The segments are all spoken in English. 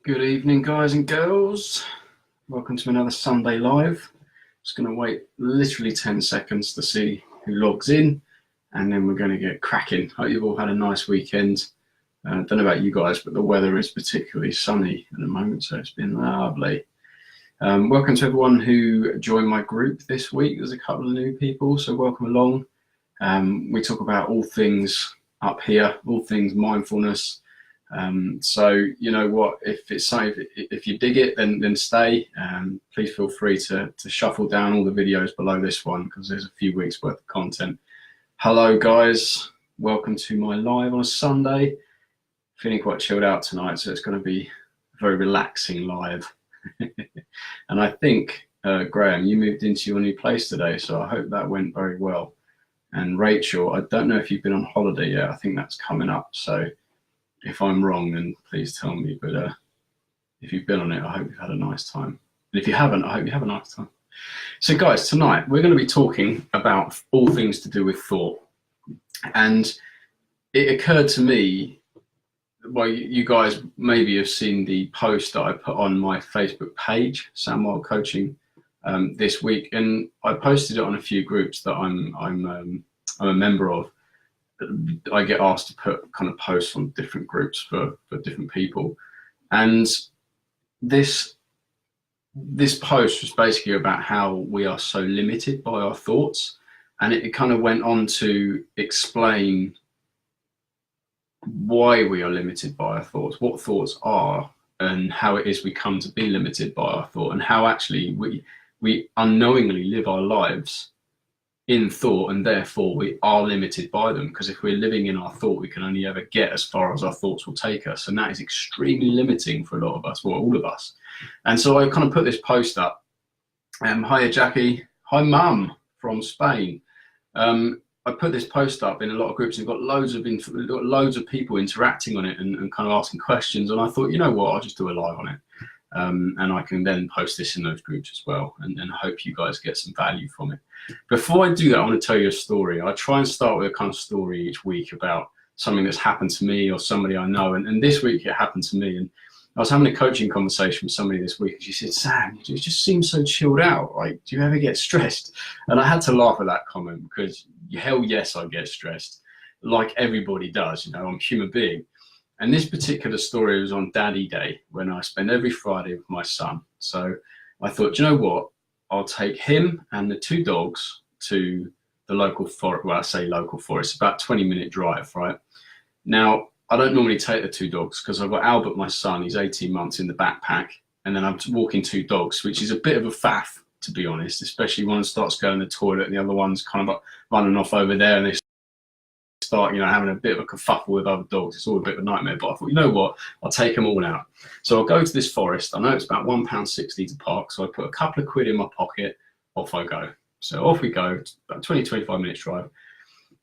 Good evening, guys and girls. Welcome to another Sunday Live. Just going to wait literally 10 seconds to see who logs in, and then we're going to get cracking. Hope you've all had a nice weekend. Don't know about you guys, but the weather is particularly sunny at the moment, so it's been lovely. Welcome to everyone who joined my group this week. There's a couple of new people, so welcome along. We talk about all things up here, all things mindfulness. So you know what, if you dig it, then stay. Please feel free to shuffle down all the videos below this one, because there's a few weeks worth of content. Hello guys, welcome to my live on a Sunday. Feeling quite chilled out tonight, so it's going to be a very relaxing live. And I think Graham, you moved into your new place today, so I hope that went very well. And Rachel, I don't know if you've been on holiday yet. I think that's coming up, so if I'm wrong, then please tell me. But if you've been on it, I hope you've had a nice time. And if you haven't, I hope you have a nice time. So guys, tonight we're going to be talking about all things to do with thought. And it occurred to me, well, you guys maybe have seen the post that I put on my Facebook page, Sam Wild Coaching, this week. And I posted it on a few groups that I'm a member of. I get asked to put kind of posts on different groups for different people, and this post was basically about how we are so limited by our thoughts, and it kind of went on to explain why we are limited by our thoughts, what thoughts are, and how it is we come to be limited by our thought, and how actually we unknowingly live our lives in thought, and therefore we are limited by them, because if we're living in our thought, we can only ever get as far as our thoughts will take us, and that is extremely limiting for a lot of us, well, all of us. And so I kind of put this post up. Hiya Jackie, hi Mum from Spain. I put this post up in a lot of groups and got loads of people interacting on it and kind of asking questions, and I thought, you know what, I'll just do a live on it. And I can then post this in those groups as well, and hope you guys get some value from it. Before I do that, I want to tell you a story. I try and start with a kind of story each week about something that's happened to me or somebody I know, and this week it happened to me. And I was having a coaching conversation with somebody this week, and she said, Sam, you just seem so chilled out. Like, do you ever get stressed? And I had to laugh at that comment, because hell yes, I get stressed. Like everybody does, you know, I'm a human being. And this particular story was on Daddy Day, when I spend every Friday with my son. So I thought, you know what, I'll take him and the two dogs to the local forest. Well, I say local forest, about 20-minute drive, right? Now, I don't normally take the two dogs, because I've got Albert, my son, he's 18 months, in the backpack, and then I'm walking two dogs, which is a bit of a faff, to be honest, especially one starts going to the toilet and the other one's kind of running off over there, and they start, you know, having a bit of a kerfuffle with other dogs. It's all a bit of a nightmare. But I thought, you know what, I'll take them all out. So I'll go to this forest. I know it's about £1.60 to park, so I put a couple of quid in my pocket. Off I go. So off we go. About 20-25 minutes drive.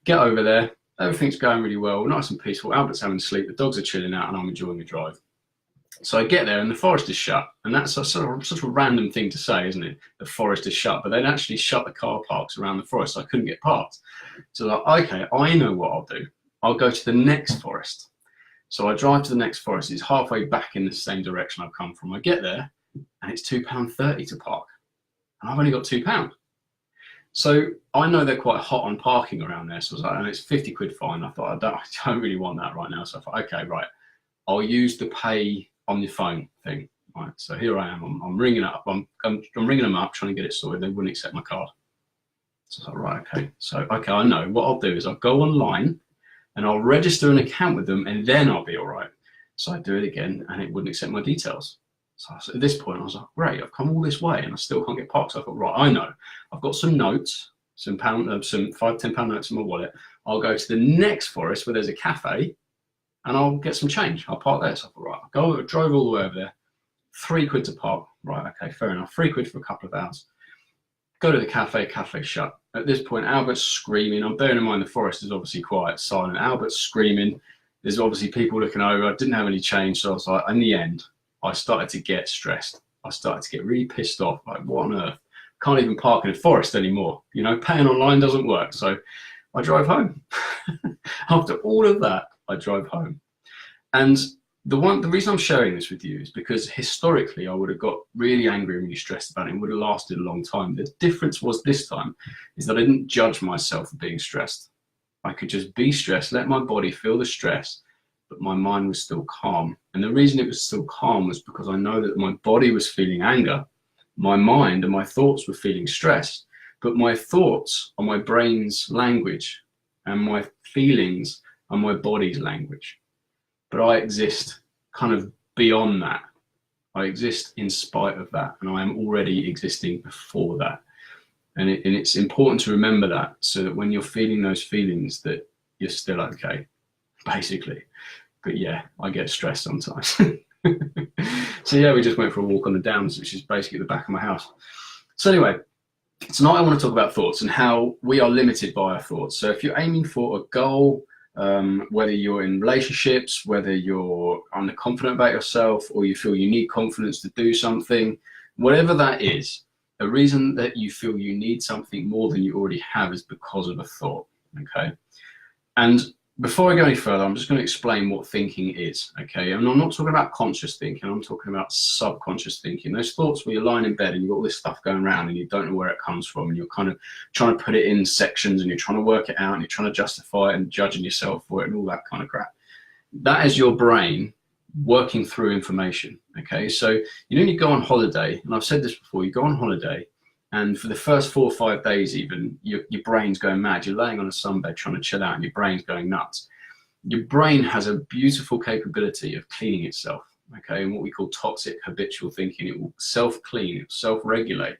Get over there. Everything's going really well, nice and peaceful. Albert's having a sleep, the dogs are chilling out, and I'm enjoying the drive. So I get there and the forest is shut, and that's such a random thing to say, isn't it? The forest is shut, but they'd actually shut the car parks around the forest, so I couldn't get parked. So like, okay, I know what I'll do. I'll go to the next forest. So I drive to the next forest. It's halfway back in the same direction I've come from. I get there, and it's £2.30 to park, and I've only got £2. So I know they're quite hot on parking around there. So I was like, and it's 50 quid fine. I thought, I don't really want that right now. So I thought, okay, right, I'll use the pay on the phone thing. Right, so here I am. I'm ringing up. I'm ringing them up, trying to get it sorted. They wouldn't accept my card. So I was like, right, okay. So okay, I know what I'll do is I'll go online and I'll register an account with them, and then I'll be all right. So I do it again, and it wouldn't accept my details. So at this point, I was like, great, I've come all this way and I still can't get parked. So I thought, right, I know. I've got some notes, some £5-10 notes in my wallet. I'll go to the next forest where there's a cafe, and I'll get some change. I'll park there. So I thought, right, drove all the way over there. 3 quid to park. Right, okay, fair enough. 3 quid for a couple of hours. Go to the cafe shut. At this point, Albert's screaming. I'm bearing in mind the forest is obviously quiet, silent. Albert's screaming. There's obviously people looking over. I didn't have any change, so I was like, in the end, I started to get stressed. I started to get really pissed off. Like, what on earth? Can't even park in a forest anymore. You know, paying online doesn't work. So I drove home. After all of that, I drove home. And The reason I'm sharing this with you is because historically I would have got really angry and really stressed about it and would have lasted a long time. The difference was this time is that I didn't judge myself for being stressed. I could just be stressed, let my body feel the stress, but my mind was still calm. And the reason it was still calm was because I know that my body was feeling anger, my mind and my thoughts were feeling stress, but my thoughts are my brain's language and my feelings are my body's language. But I exist kind of beyond that. I exist in spite of that, and I am already existing before that. And it's important to remember that, so that when you're feeling those feelings, that you're still okay, basically. But yeah, I get stressed sometimes. So yeah, we just went for a walk on the Downs, which is basically the back of my house. So anyway, tonight I want to talk about thoughts and how we are limited by our thoughts. So if you're aiming for a goal, whether you're in relationships, whether you're underconfident about yourself, or you feel you need confidence to do something, whatever that is, the reason that you feel you need something more than you already have is because of a thought, okay? And before I go any further, I'm just going to explain what thinking is, okay? And I'm not talking about conscious thinking, I'm talking about subconscious thinking. Those thoughts where you're lying in bed and you've got all this stuff going around and you don't know where it comes from, and you're kind of trying to put it in sections and you're trying to work it out and you're trying to justify it and judging yourself for it and all that kind of crap. That is your brain working through information, okay? So you know, when you go on holiday, and I've said this before, you go on holiday, and for the first 4 or 5 days even, your brain's going mad. You're laying on a sunbed trying to chill out and your brain's going nuts. Your brain has a beautiful capability of cleaning itself, okay? And what we call toxic habitual thinking. It will self-clean, it will self-regulate.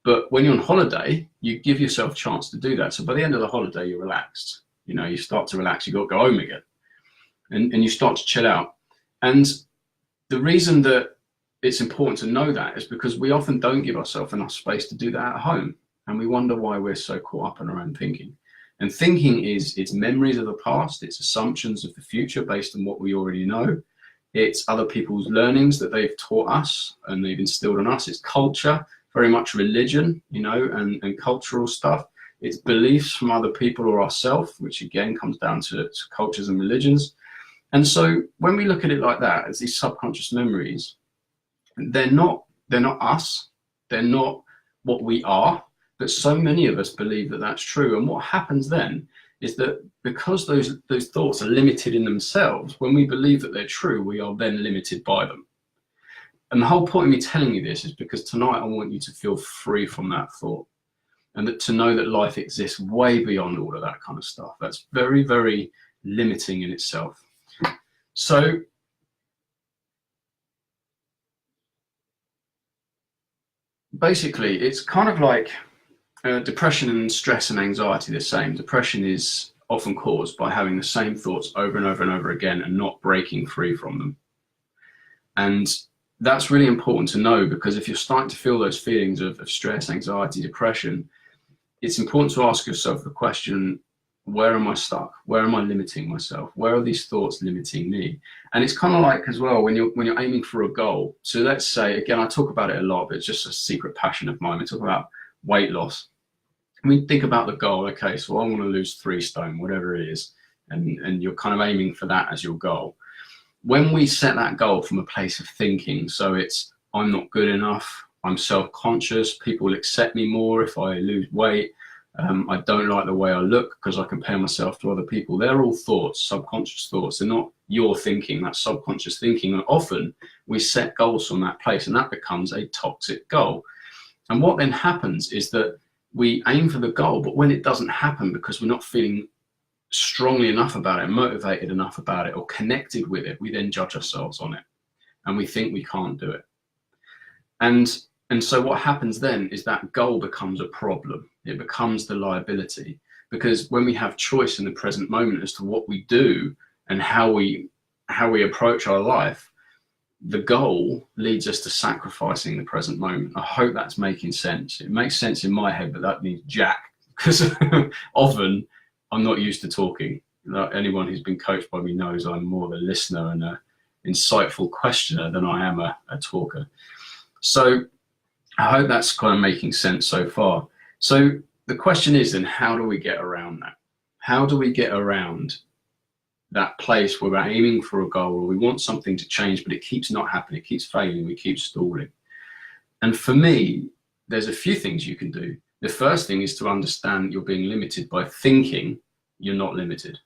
But when you're on holiday, you give yourself a chance to do that. So by the end of the holiday, you're relaxed. You know, you start to relax, you've got to go home again. And you start to chill out. And the reason that it's important to know that is because we often don't give ourselves enough space to do that at home. And we wonder why we're so caught up in our own thinking. And thinking is, it's memories of the past, it's assumptions of the future based on what we already know. It's other people's learnings that they've taught us and they've instilled in us. It's culture, very much religion, you know, and cultural stuff. It's beliefs from other people or ourselves, which again comes down to cultures and religions. And so when we look at it like that, as these subconscious memories, they're not us, they're not what we are, but so many of us believe that that's true. And what happens then is that because those thoughts are limited in themselves, when we believe that they're true, we are then limited by them. And the whole point of me telling you this is because tonight I want you to feel free from that thought, and that to know that life exists way beyond all of that kind of stuff. That's very, very limiting in itself. So basically, it's kind of like depression and stress and anxiety the same. Depression is often caused by having the same thoughts over and over and over again and not breaking free from them. And that's really important to know, because if you're starting to feel those feelings of stress, anxiety, depression, it's important to ask yourself the question, where am I stuck? Where am I limiting myself? Where are these thoughts limiting me? And it's kind of like as well, when you're aiming for a goal. So let's say, again, I talk about it a lot, but it's just a secret passion of mine. We talk about weight loss. I mean, think about the goal. Okay, so I want to lose 3 stone, whatever it is. And you're kind of aiming for that as your goal. When we set that goal from a place of thinking, so it's, I'm not good enough, I'm self-conscious, people will accept me more if I lose weight, I don't like the way I look because I compare myself to other people. They're all thoughts, subconscious thoughts. They're not your thinking, that's subconscious thinking. And often we set goals from that place, and that becomes a toxic goal. And what then happens is that we aim for the goal, but when it doesn't happen because we're not feeling strongly enough about it, motivated enough about it, or connected with it, we then judge ourselves on it and we think we can't do it. And so what happens then is that goal becomes a problem. It becomes the liability, because when we have choice in the present moment as to what we do and how we approach our life, the goal leads us to sacrificing the present moment. I hope that's making sense. It makes sense in my head, but that needs jack, because often I'm not used to talking. Anyone who's been coached by me knows I'm more of a listener and an insightful questioner than I am a talker. So I hope that's kind of making sense so far. So the question is then, how do we get around that? How do we get around that place where we're aiming for a goal, or we want something to change, but it keeps not happening, it keeps failing, we keep stalling. And for me, there's a few things you can do. The first thing is to understand you're being limited by thinking you're not limited.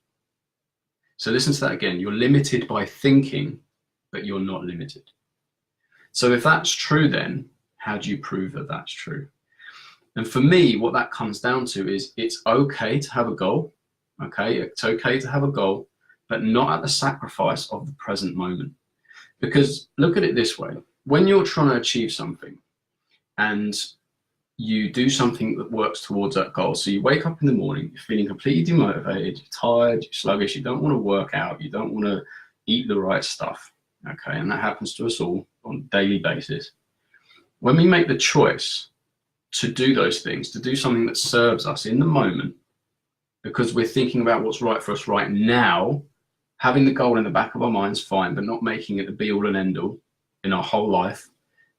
So listen to that again. You're limited by thinking, but you're not limited. So if that's true, then how do you prove that that's true? And for me, what that comes down to is it's okay to have a goal. Okay, it's okay to have a goal, but not at the sacrifice of the present moment. Because look at it this way. When you're trying to achieve something and you do something that works towards that goal, so you wake up in the morning, you're feeling completely demotivated, you're tired, you're sluggish, you don't want to work out, you don't want to eat the right stuff. Okay, and that happens to us all on a daily basis. When we make the choice to do those things, to do something that serves us in the moment, because we're thinking about what's right for us right now, having the goal in the back of our minds, fine, but not making it the be all and end all in our whole life.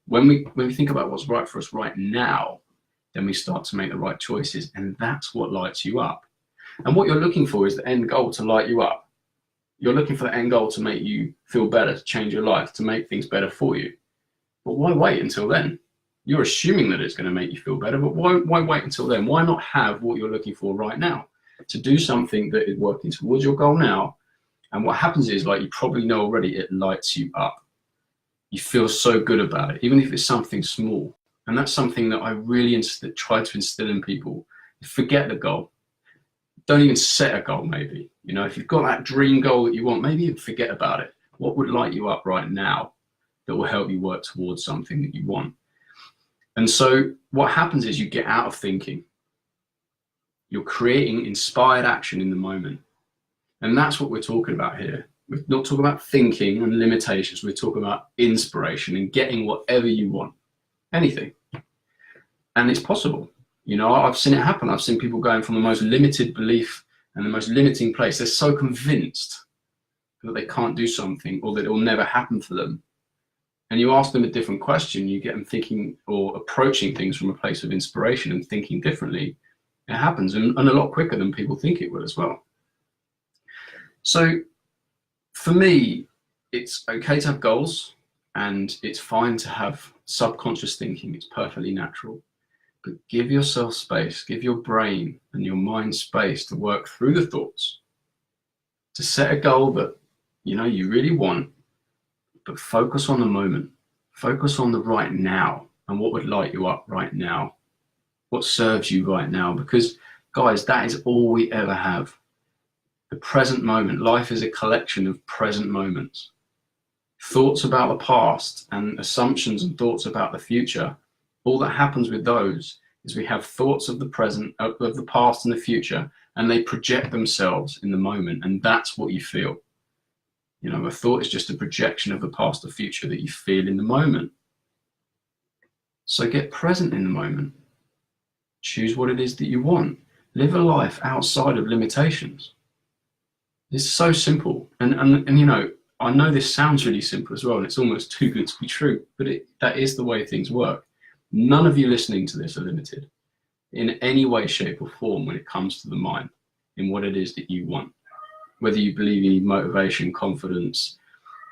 When we think about what's right for us right now, then we start to make the right choices, and that's what lights you up. And what you're looking for is the end goal to light you up. You're looking for the end goal to make you feel better, to change your life, to make things better for you. But why wait until then? You're assuming that it's going to make you feel better, but why wait until then? Why not have what you're looking for right now? To do something that is working towards your goal now. And what happens is, like you probably know already, it lights you up. You feel so good about it, even if it's something small. And that's something that I really try to instill in people. Forget the goal. Don't even set a goal, maybe. You know, if you've got that dream goal that you want, maybe even forget about it. What would light you up right now that will help you work towards something that you want? And so what happens is you get out of thinking. You're creating inspired action in the moment. And that's what we're talking about here. We're not talking about thinking and limitations. We're talking about inspiration and getting whatever you want. Anything. And it's possible. You know, I've seen it happen. I've seen people going from the most limited belief and the most limiting place. They're so convinced that they can't do something or that it will never happen for them. And you ask them a different question, you get them thinking or approaching things from a place of inspiration and thinking differently. It happens, and a lot quicker than people think it will as well. So for me, it's okay to have goals, and it's fine to have subconscious thinking. It's perfectly natural. But give yourself space, give your brain and your mind space to work through the thoughts, to set a goal that you know you really want, but focus on the moment. Focus on the right now and what would light you up right now, what serves you right now. Because guys, that is all we ever have. The present moment. Life is a collection of present moments. Thoughts about the past and assumptions and thoughts about the future, all that happens with those is we have thoughts of the present, of the past and the future, and they project themselves in the moment, and that's what you feel. You know, a thought is just a projection of the past or future that you feel in the moment. So get present in the moment. Choose what it is that you want. Live a life outside of limitations. It's so simple. And you know, I know this sounds really simple as well, and it's almost too good to be true, but that is the way things work. None of you listening to this are limited in any way, shape, or form when it comes to the mind, in what it is that you want. Whether you believe you need motivation, confidence,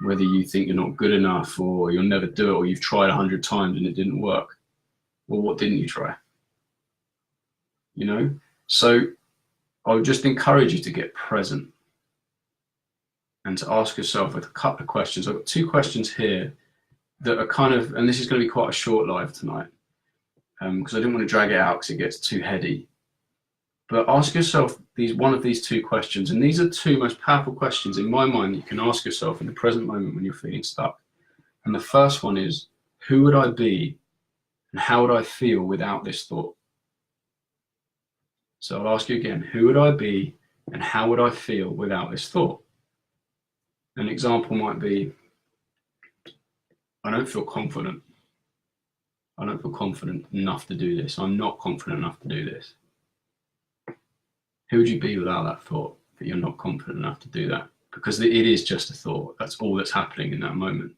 whether you think you're not good enough, or you'll never do it, or you've tried 100 times and it didn't work. Well, what didn't you try? You know? So I would just encourage you to get present and to ask yourself a couple of questions. I've got 2 questions here that are kind of, and this is going to be quite a short live tonight, because I didn't want to drag it out because it gets too heady. But ask yourself one of these 2 questions, and these are 2 most powerful questions in my mind that you can ask yourself in the present moment when you're feeling stuck. And the first one is, who would I be and how would I feel without this thought? So I'll ask you again, who would I be and how would I feel without this thought? An example might be, I don't feel confident. I don't feel confident enough to do this. I'm not confident enough to do this. Who would you be without that thought, that you're not confident enough to do that? Because it is just a thought. That's all that's happening in that moment.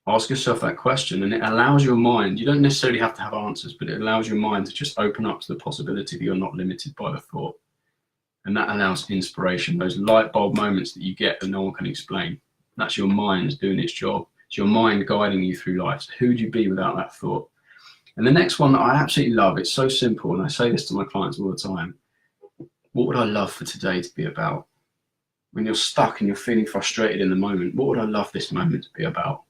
Ask yourself that question, and it allows your mind, you don't necessarily have to have answers, but it allows your mind to just open up to the possibility that you're not limited by the thought. And that allows inspiration, those light bulb moments that you get that no one can explain. That's your mind doing its job. It's your mind guiding you through life. So who would you be without that thought? And the next one that I absolutely love, it's so simple, and I say this to my clients all the time. What would I love for today to be about? When you're stuck and you're feeling frustrated in the moment, what would I love this moment to be about?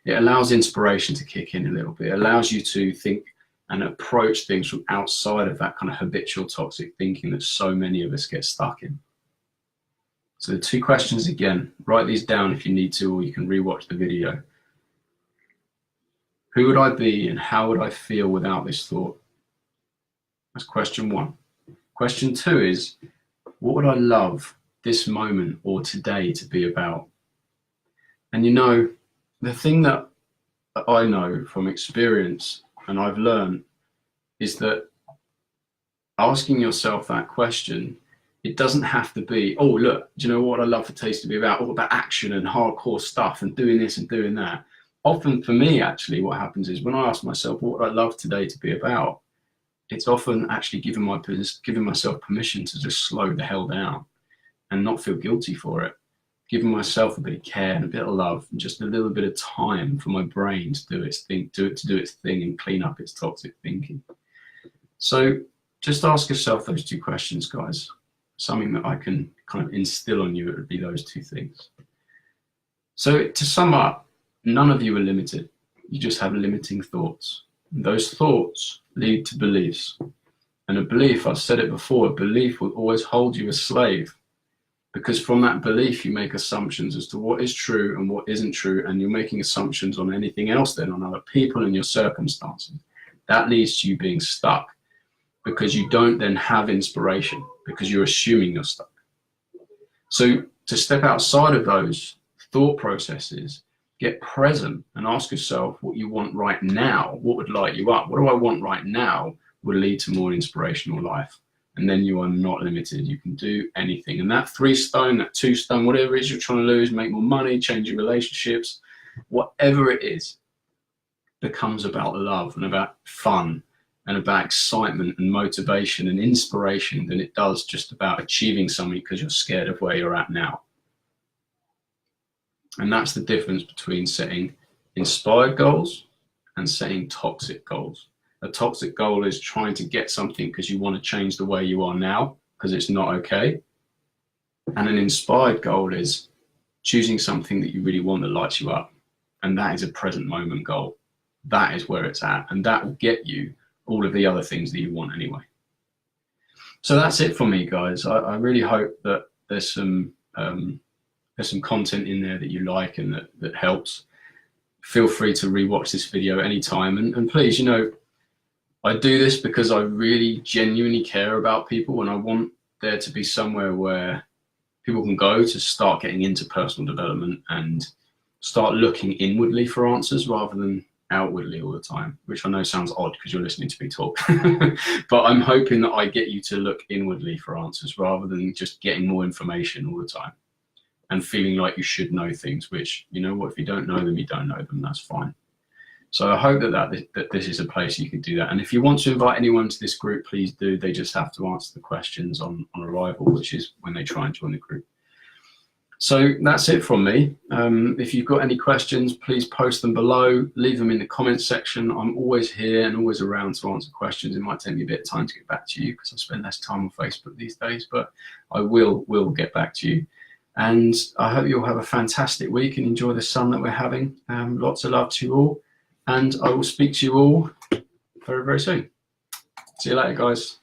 It allows inspiration to kick in a little bit. It allows you to think and approach things from outside of that kind of habitual toxic thinking that so many of us get stuck in. So the 2 questions again, write these down if you need to, or you can rewatch the video. Who would I be and how would I feel without this thought? That's question 1. Question 2 is, what would I love this moment or today to be about? And you know, the thing that I know from experience and I've learned is that asking yourself that question, it doesn't have to be, oh, look, do you know what I love for taste to be about? All about action and hardcore stuff and doing this and doing that. Often for me, actually, what happens is when I ask myself, what would I love today to be about? It's often actually giving myself permission to just slow the hell down and not feel guilty for it. Giving myself a bit of care and a bit of love and just a little bit of time for my brain to do its thing, to do its thing and clean up its toxic thinking. So just ask yourself those 2 questions, guys. Something that I can kind of instill on you, it would be those 2 things. So to sum up, none of you are limited. You just have limiting thoughts. And those thoughts lead to beliefs. And a belief, I've said it before, a belief will always hold you a slave. Because from that belief, you make assumptions as to what is true and what isn't true, and you're making assumptions on anything else then, on other people and your circumstances. That leads to you being stuck, because you don't then have inspiration, because you're assuming you're stuck. So to step outside of those thought processes, get present and ask yourself what you want right now. What would light you up? What do I want right now will lead to more inspirational life. And then you are not limited. You can do anything. And that 3 stone, that 2 stone, whatever it is you're trying to lose, make more money, change your relationships, whatever it is, becomes about love and about fun and about excitement and motivation and inspiration than it does just about achieving something because you're scared of where you're at now. And that's the difference between setting inspired goals and setting toxic goals. A toxic goal is trying to get something because you want to change the way you are now because it's not okay. And an inspired goal is choosing something that you really want that lights you up. And that is a present moment goal. That is where it's at. And that will get you all of the other things that you want anyway. So that's it for me, guys. I really hope that there's some content in there that you like and that helps. Feel free to rewatch this video anytime. And please, you know, I do this because I really genuinely care about people, and I want there to be somewhere where people can go to start getting into personal development and start looking inwardly for answers rather than outwardly all the time, which I know sounds odd because you're listening to me talk. But I'm hoping that I get you to look inwardly for answers rather than just getting more information all the time and feeling like you should know things, which, you know what, if you don't know them, you don't know them, that's fine. So I hope that this is a place you can do that. And if you want to invite anyone to this group, please do. They just have to answer the questions on arrival, which is when they try and join the group. So that's it from me. If you've got any questions, please post them below. Leave them in the comments section. I'm always here and always around to answer questions. It might take me a bit of time to get back to you because I spend less time on Facebook these days, but I will get back to you. And I hope you'll have a fantastic week and enjoy the sun that we're having. Lots of love to you all. And I will speak to you all very, very soon. See you later, guys.